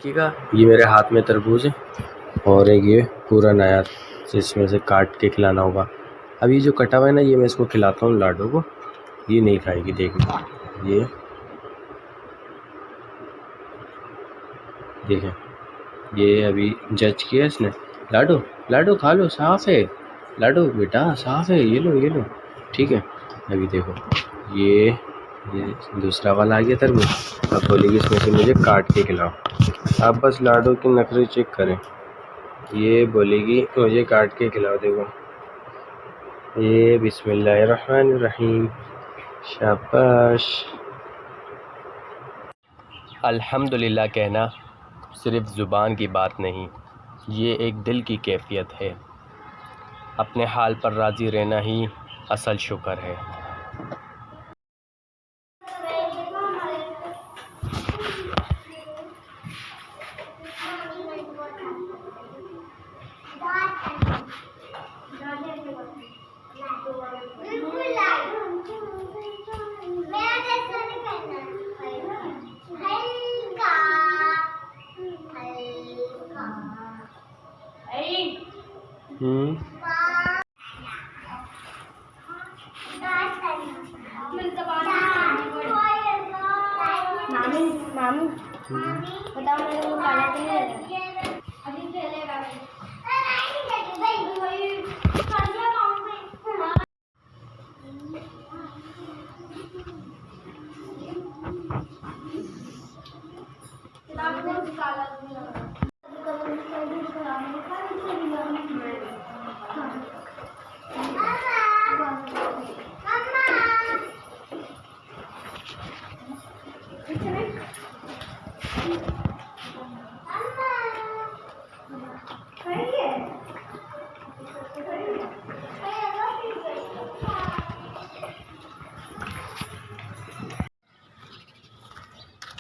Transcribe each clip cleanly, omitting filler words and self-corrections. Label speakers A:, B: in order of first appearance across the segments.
A: देखिएगा, ये मेरे हाथ में तरबूज है और एक ये पूरा नया, इसमें से काट के खिलाना होगा। अब ये जो कटा हुआ है ना, ये मैं इसको खिलाता हूँ लाडो को, ये नहीं खाएगी। देखना, ये देखें, ये अभी जज किया इसने। लाडो, लाडो खा लो, साफ़ है लाडो बेटा, साफ़ है, ये लो, ठीक है। अभी देखो, ये दूसरा वाला आ गया तरबूज। अब बोलेगी इसमें से मुझे काट के खिलाओ। आप बस लाडो की नखरे चेक करें, ये बोलेगी मुझे काट के खिलाओ। देखो, ये बिस्मिल्लाहिर्रहमानिर्रहीम, शाबाश। अल्हम्दुलिल्लाह कहना सिर्फ़ ज़ुबान की बात नहीं, ये एक दिल की कैफ़ियत है। अपने हाल पर राज़ी रहना ही असल शुक्र है।
B: मामी बताओ, मेरे को काला अभी चलेगा।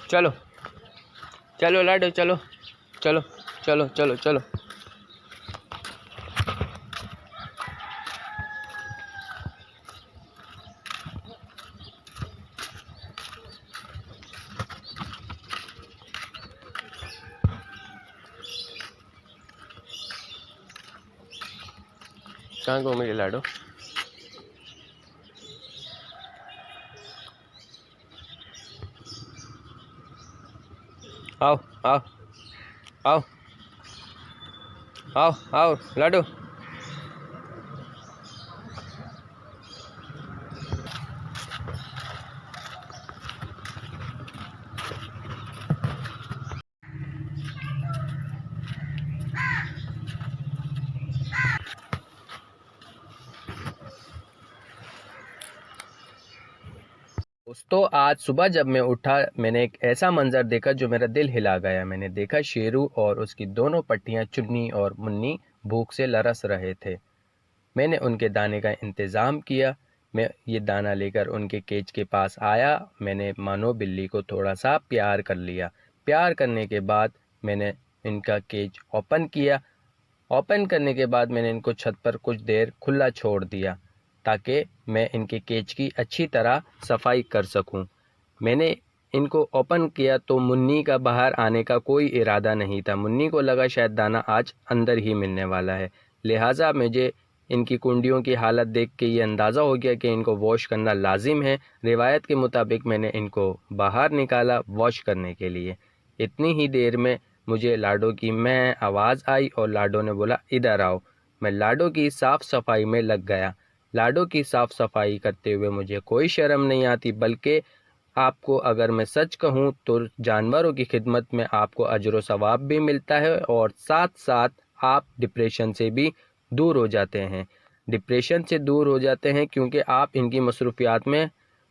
A: चलो चलो लाडो, चलो चलो चलो चलो चलो। कहाँ घूम रही लाडो? आओ आओ आओ आओ आओ लाडो। दोस्तों, आज सुबह जब मैं उठा, मैंने एक ऐसा मंज़र देखा जो मेरा दिल हिला गया। मैंने देखा शेरू और उसकी दोनों पट्टियाँ चुन्नी और मुन्नी भूख से लरस रहे थे। मैंने उनके दाने का इंतज़ाम किया। मैं ये दाना लेकर उनके केज के पास आया। मैंने मानो बिल्ली को थोड़ा सा प्यार कर लिया। प्यार करने के बाद मैंने इनका केज ओपन किया। ओपन करने के बाद मैंने इनको छत पर कुछ देर खुला छोड़ दिया ताकि मैं इनके केज की अच्छी तरह सफाई कर सकूं। मैंने इनको ओपन किया तो मुन्नी का बाहर आने का कोई इरादा नहीं था। मुन्नी को लगा शायद दाना आज अंदर ही मिलने वाला है, लिहाजा मुझे इनकी कुंडियों की हालत देख के ये अंदाज़ा हो गया कि इनको वॉश करना लाजिम है। रिवायत के मुताबिक मैंने इनको बाहर निकाला वॉश करने के लिए। इतनी ही देर में मुझे लाडो की मैं आवाज़ आई और लाडो ने बोला इधर आओ। मैं लाडो की साफ़ सफाई में लग गया। लाडो की साफ़ सफाई करते हुए मुझे कोई शर्म नहीं आती, बल्कि आपको अगर मैं सच कहूँ तो जानवरों की खिदमत में आपको अजर व सवाब भी मिलता है और साथ साथ आप डिप्रेशन से भी दूर हो जाते हैं। डिप्रेशन से दूर हो जाते हैं क्योंकि आप इनकी मसरूफियात में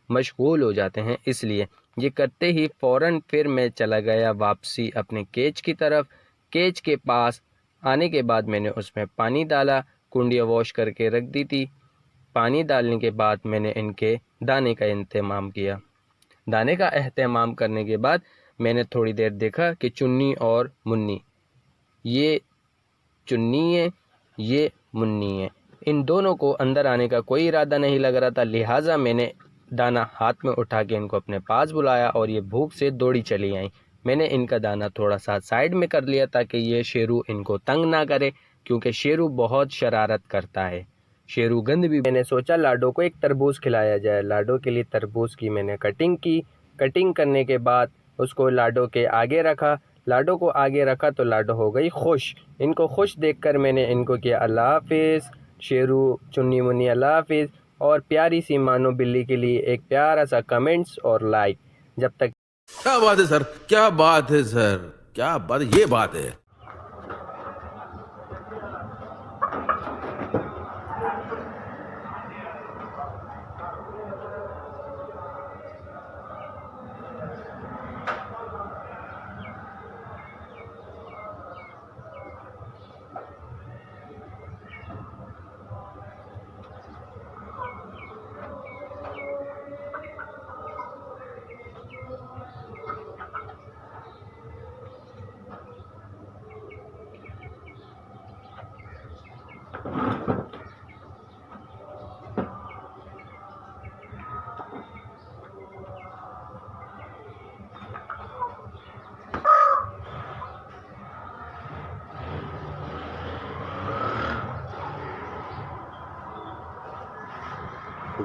A: मशगूल हो जाते हैं। इसलिए ये करते ही फ़ौरन फिर मैं चला गया वापसी अपने केज की तरफ। केज के पास आने के बाद मैंने उसमें पानी डाला, कुंडियाँ वॉश करके रख दी थी। पानी डालने के बाद मैंने इनके दाने का इंतज़ाम किया। दाने का एहतमाम करने के बाद मैंने थोड़ी देर देखा कि चुन्नी और मुन्नी, ये चुन्नी है, ये मुन्नी है, इन दोनों को अंदर आने का कोई इरादा नहीं लग रहा था। लिहाजा मैंने दाना हाथ में उठा के इनको अपने पास बुलाया और ये भूख से दौड़ी चली आई। मैंने इनका दाना थोड़ा सा साइड में कर लिया ताकि ये शेरू इनको तंग ना करे, क्योंकि शेरू बहुत शरारत करता है। शेरू गंद भी। मैंने सोचा लाडो को एक तरबूज खिलाया जाए। लाडो के लिए तरबूज की मैंने कटिंग की। कटिंग करने के बाद उसको लाडो के आगे रखा। लाडो को आगे रखा तो लाडो हो गई खुश। इनको खुश देखकर मैंने इनको किया अल्लाह हाफिज़। शेरू, चुन्नी मुन्नी अल्लाह हाफिज़, और प्यारी सी मानो बिल्ली के लिए एक प्यारा सा कमेंट्स और लाइक। जब तक
C: क्या बात है सर, क्या बात है सर, क्या बात, ये बात है।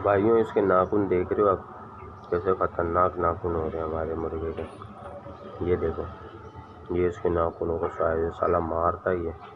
A: भाइयों, इसके नाखून देख रहे हो आप, कैसे ख़तरनाक नाखून हो रहे हैं हमारे मुर्गे के। ये देखो, ये इसके नाखूनों को शायद साला मारता ही है।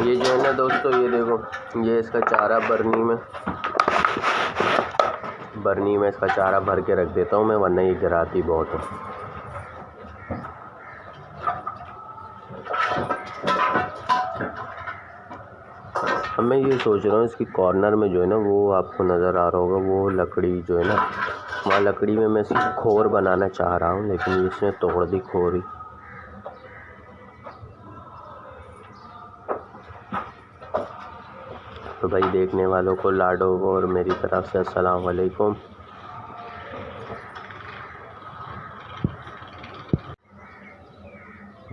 A: ये जो है ना दोस्तों, ये देखो, ये इसका चारा बरनी में इसका चारा भर के रख देता हूँ मैं, वरना ये गिराती बहुत है। अब मैं ये सोच रहा हूँ इसकी कॉर्नर में जो है ना, वो आपको नज़र आ रहा होगा, वो लकड़ी जो है ना, वहाँ लकड़ी में मैं इसकी खोर बनाना चाह रहा हूँ, लेकिन इसने तोड़ दी खोर ही। तो भाई देखने वालों को लाडो और मेरी तरफ से अस्सलाम वालेकुम।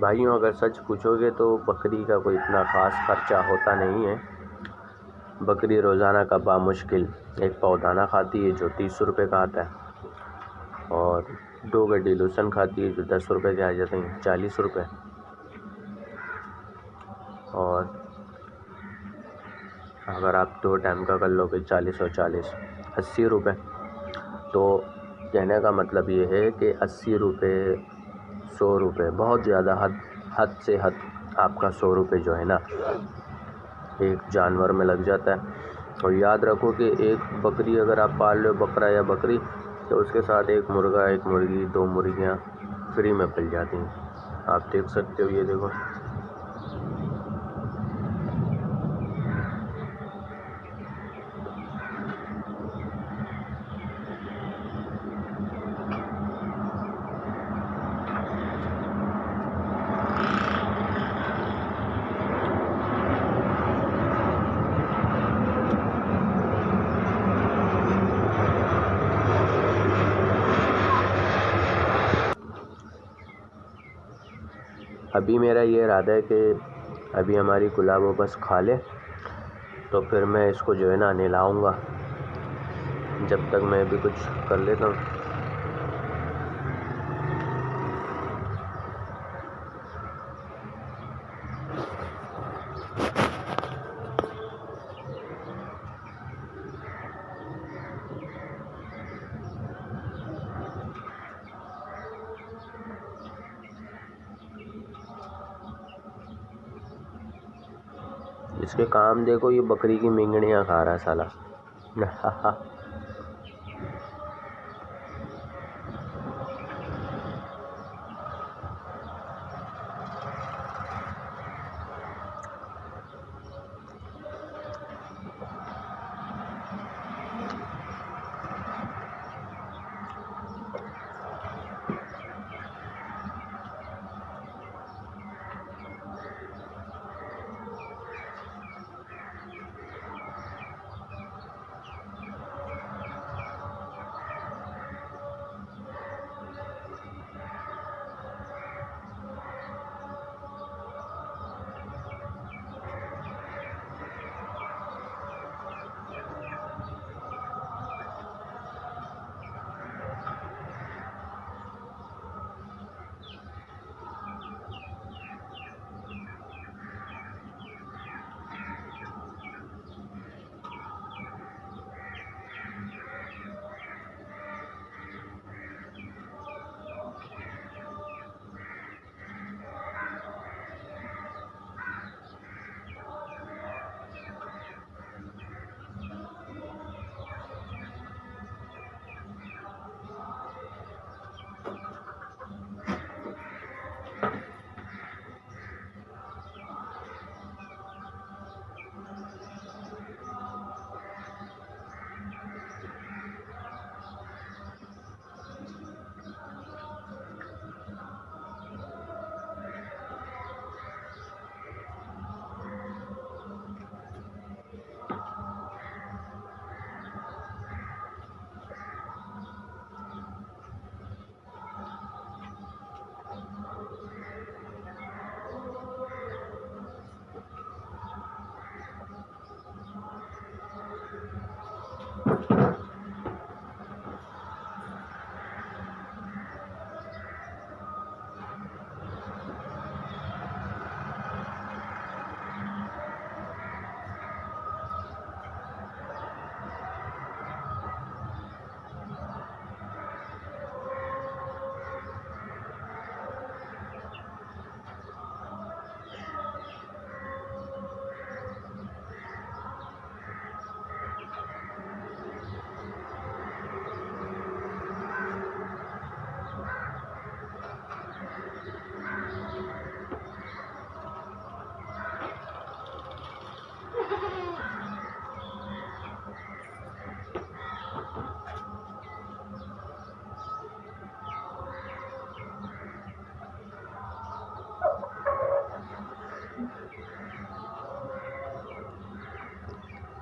A: भाइयों, अगर सच पूछोगे तो बकरी का कोई इतना ख़ास खर्चा होता नहीं है। बकरी रोज़ाना का बामुश्किल एक पौदाना खाती है जो 30 रुपये का आता है, और 2 गड्डी लहसुन खाती है जो 10 रुपये के आ जाते हैं, 40 रुपये। और अगर आप 2 टाइम का कर लोगे 40 और 40 80 रुपये। तो कहने का मतलब ये है कि 80 रुपये 100 रुपये बहुत ज़्यादा, हद से हद आपका 100 रुपये जो है ना एक जानवर में लग जाता है। और याद रखो कि एक बकरी अगर आप पाल लो, बकरा या बकरी, तो उसके साथ एक मुर्गा, एक मुर्गी, 2 मुर्गियाँ फ्री में पल जाती हैं। आप देख सकते हो, ये देखो। अभी मेरा ये इरादा है कि अभी हमारी गुलाबो बस खा ले, तो फिर मैं इसको जो है ना नहलाऊँगा। जब तक मैं भी कुछ कर लेता हूँ। इसके काम देखो, ये बकरी की मिंगड़ियाँ खा रहा है साला।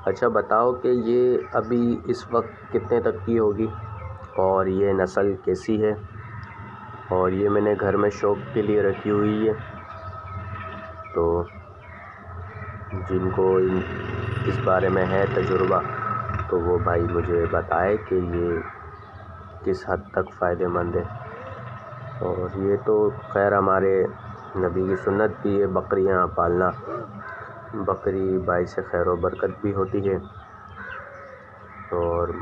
A: अच्छा बताओ कि ये अभी इस वक्त कितने तक की होगी और ये नस्ल कैसी है, और ये मैंने घर में शौक़ के लिए रखी हुई है। तो जिनको इस बारे में है तजुर्बा तो वो भाई मुझे बताए कि ये किस हद तक फ़ायदेमंद है। और ये तो खैर हमारे नबी की सुन्नत भी है बकरियां पालना। बकरी बाइस खैर व बरकत भी होती है। और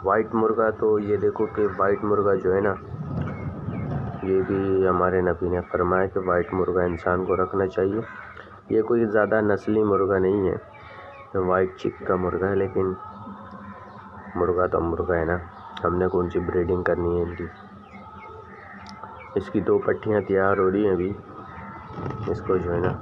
A: वाइट मुर्गा तो ये देखो कि वाइट मुर्गा जो है ना, ये भी हमारे नबी ने फरमाया कि वाइट मुर्गा इंसान को रखना चाहिए। ये कोई ज़्यादा नस्ली मुर्गा नहीं है, तो वाइट चिक का मुर्गा है, लेकिन मुर्गा तो मुर्गा है ना, हमने कौन सी ब्रीडिंग करनी है इनकी। इसकी 2 पट्टियाँ तैयार हो रही हैं अभी, इसको जो है ना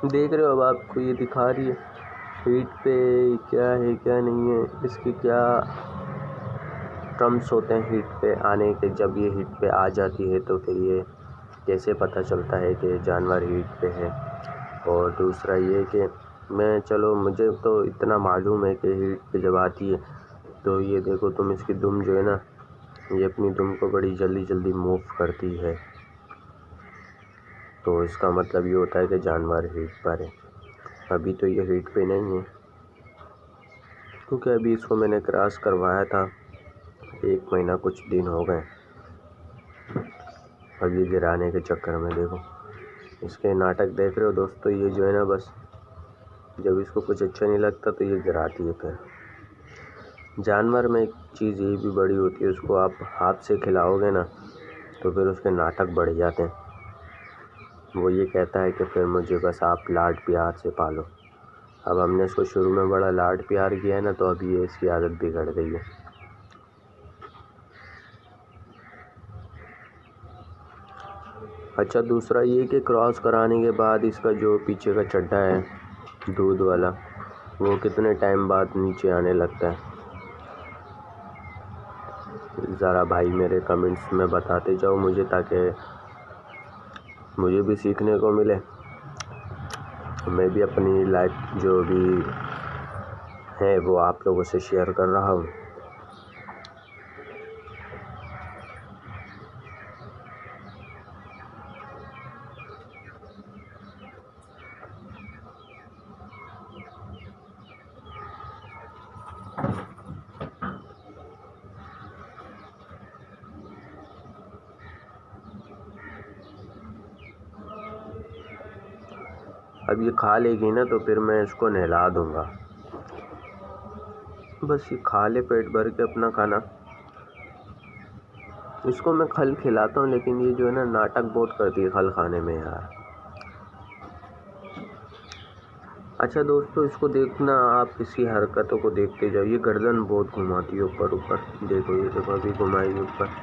A: देख रहे हो। अब आपको ये दिखा रही है हीट पे क्या है क्या नहीं है, इसके क्या टर्म्स होते हैं हीट पे आने के। जब ये हीट पे आ जाती है तो फिर ये कैसे पता चलता है कि जानवर हीट पे है। और दूसरा ये कि चलो मुझे तो इतना मालूम है कि हीट पे जब आती है तो ये देखो तुम, इसकी दुम जो है ना, ये अपनी दुम को बड़ी जल्दी जल्दी मूव करती है। तो इसका मतलब ये होता है कि जानवर हीट पर है। अभी तो ये हीट पे नहीं है, क्योंकि अभी इसको मैंने क्रॉस करवाया था, 1 महीना कुछ दिन हो गए। अभी गिराने के चक्कर में देखो इसके नाटक देख रहे हो दोस्तों। ये जो है ना, बस जब इसको कुछ अच्छा नहीं लगता तो ये गिराती है। फिर जानवर में एक चीज़ ये भी बड़ी होती है, उसको आप हाथ से खिलाओगे ना तो फिर उसके नाटक बढ़ जाते हैं। वो ये कहता है कि फिर मुझे बस आप लाड प्यार से पालो। अब हमने इसको शुरू में बड़ा लाड प्यार किया है ना, तो अभी ये इसकी आदत बिगड़ गई है। अच्छा दूसरा ये कि क्रॉस कराने के बाद इसका जो पीछे का चड्ढा है दूध वाला, वो कितने टाइम बाद नीचे आने लगता है। ज़रा भाई मेरे कमेंट्स में बताते जाओ मुझे, ताकि मुझे भी सीखने को मिले। मैं भी अपनी लाइफ जो भी है वो आप लोगों से शेयर कर रहा हूँ। अब ये खा लेगी ना तो फिर मैं इसको नहला दूँगा। बस ये खा ले पेट भर के अपना खाना। इसको मैं खल खिलाता हूँ, लेकिन ये जो है ना नाटक बहुत करती है खल खाने में यार। अच्छा दोस्तों इसको देखना, आप इसकी हरकतों को देखते जाओ। ये गर्दन बहुत घुमाती है ऊपर ऊपर, देखो ये देखो अभी घुमाई ऊपर।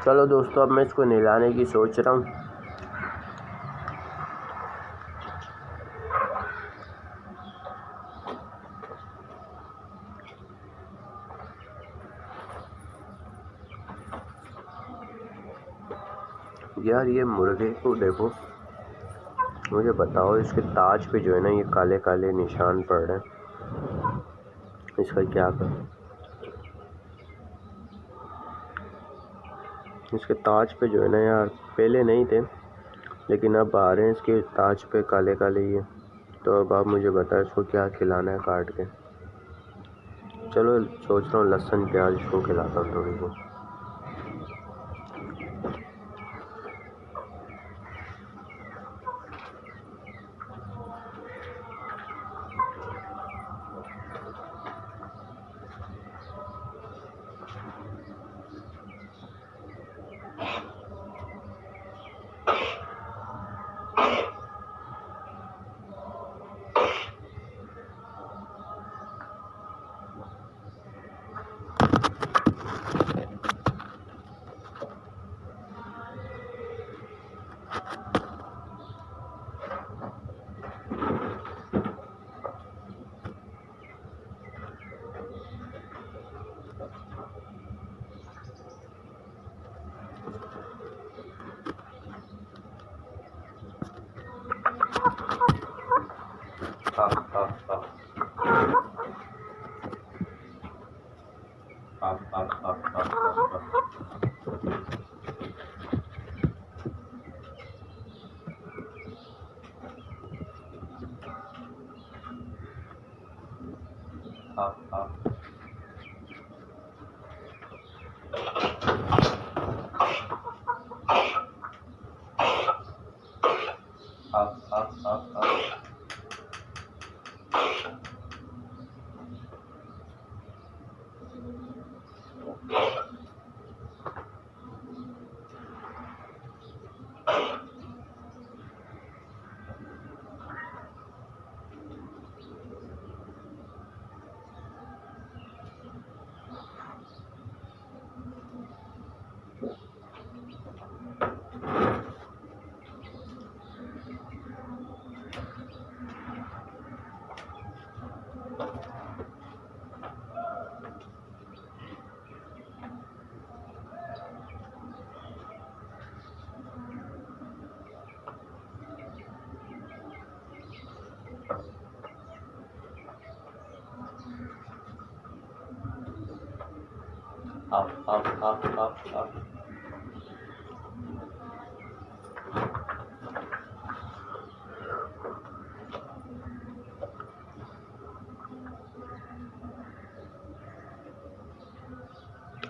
A: चलो दोस्तों अब मैं इसको नहलाने की सोच रहा हूँ। यार ये मुर्गे को देखो, मुझे बताओ इसके ताज पे जो है ना ये काले काले निशान पड़ रहे हैं, इसका क्या करूं? इसके ताज पे जो है ना यार, पहले नहीं थे लेकिन अब आ रहे हैं इसके ताज पे काले काले ये। तो अब आप मुझे बताओ इसको क्या खिलाना है काट के। चलो सोच रहा हूँ लहसुन प्याज इसको खिलाता हूँ थोड़ी सी।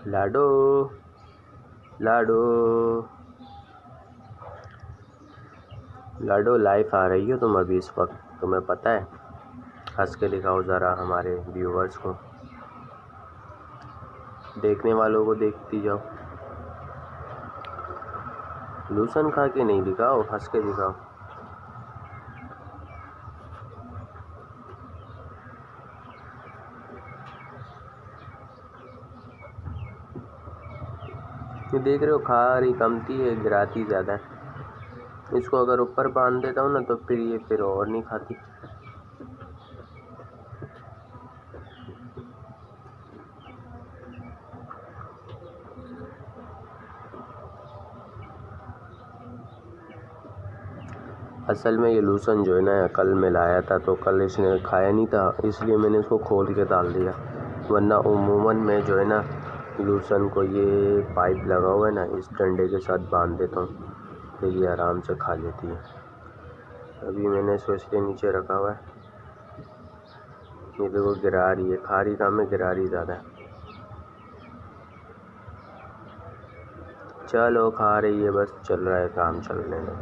A: लाडो लाडो लाडो, लाइफ आ रही हो तुम अभी इस वक्त, तुम्हें पता है? हंस के दिखाओ ज़रा हमारे व्यूवर्स को, देखने वालों को देखती जाओ। लूसन खा के नहीं दिखाओ, हंस के दिखाओ। ये देख रहे हो, खा रही कमती है, गिराती ज़्यादा है। इसको अगर ऊपर बांध देता हूँ ना तो फिर ये फिर और नहीं खाती। असल में ये लूसन जो है ना, कल मैं लाया था तो कल इसने खाया नहीं था, इसलिए मैंने इसको खोल के डाल दिया। वरना उमूमन मैं जो है ना लूसन को ये पाइप लगा हुआ है ना, इस डंडे के साथ बांध देता हूँ, फिर ये आराम से खा लेती है। अभी मैंने इसको इसलिए नीचे रखा हुआ है। ये देखो गिरा रही है, खा रही काम है, गिरा रही ज़्यादा है। चलो खा रही है, बस चल रहा है काम, चलने दो।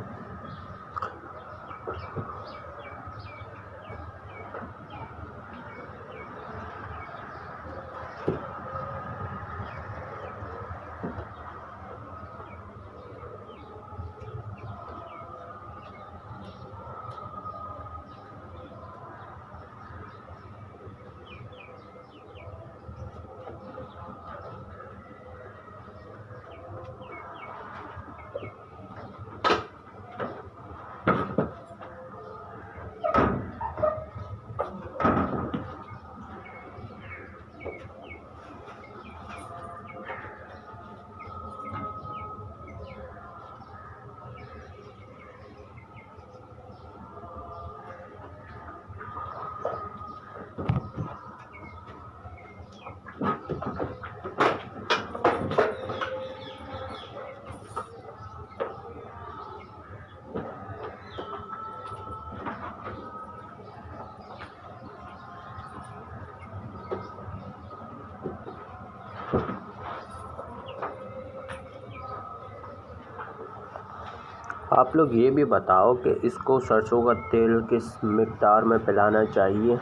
A: आप लोग ये भी बताओ कि इसको सरसों का तेल किस मिक़दार में पिलाना चाहिए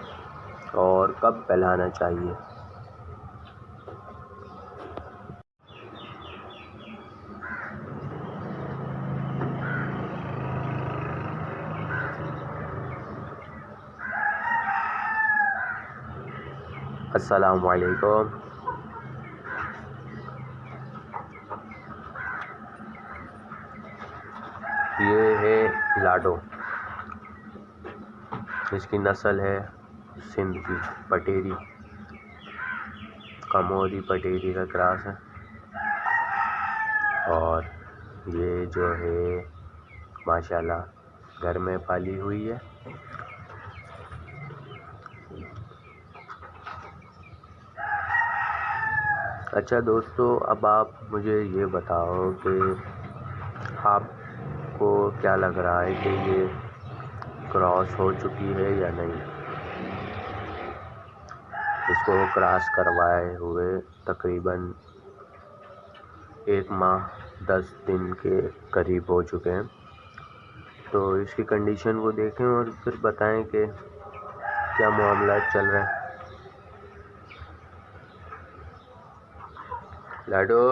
A: और कब पिलाना चाहिए। अस्सलाम वालेकुम। ये है लाडो, इसकी नस्ल है सिंध की पटेरी, कमोरी पटेरी का क्रॉस है। और ये जो है माशाल्लाह घर में पाली हुई है। अच्छा दोस्तों, अब आप मुझे ये बताओ कि आपको क्या लग रहा है कि ये क्रॉस हो चुकी है या नहीं। इसको क्रॉस करवाए हुए तकरीबन 1 माह 10 दिन के करीब हो चुके हैं। तो इसकी कंडीशन को देखें और फिर बताएं कि क्या मामला चल रहा है। लाडो,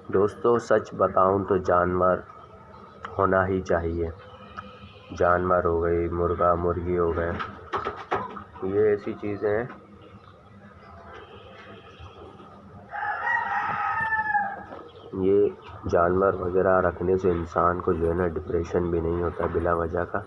A: दोस्तों सच बताऊं तो जानवर होना ही चाहिए। जानवर हो गई, मुर्गा मुर्गी हो गए, ये ऐसी चीज़ें हैं ये जानवर वगैरह रखने से इंसान को जो है ना डिप्रेशन भी नहीं होता बिला वजह का।